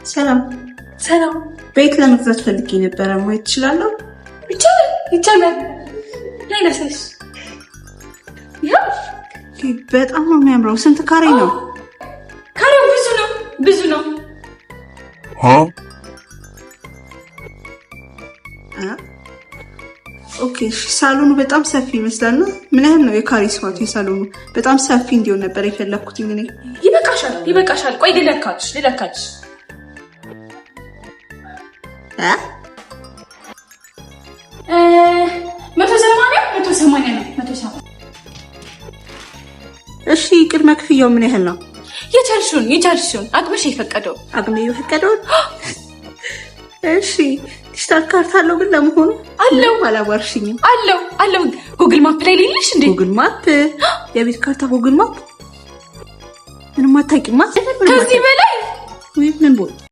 ሰላም ሰላም። ቤት ለመግዛት ፈልጌ ነበረ። ማየት ትችላለሁ? ይቻላል። ላይ ነስሽ ያ በጣም ነው የሚያምረው። ስንት ካሬ ነው? ካሬው ብዙ ነው። ኦኬ። ሳሎኑ በጣም ሰፊ ይመስላል ነው። ምን ያህል ነው የካሬ ስፋቱ? የሳሎኑ በጣም ሰፊ እንዲሆን ነበር የፈለኩት። እኔ ይበቃሻል። ቆይ ልለካች 180 ነው። 180 እሺ። ቅድመ ክፍያው ምን ያህል ነው? የቻልሽውን አቅምሽ የፈቀደው እሺ። ዲጂታል ካርታ አለው ግን ለመሆኑ? አለው። አላዋርሽኝም? አለው። ጉግል ማፕ ላይ ልልሽ እንዴ? ጉግል ማፕ? የቤት ካርታ ጉግል ማፕ? ምንም አታውቂማ? ከዚህ በላይ ምን ቦይ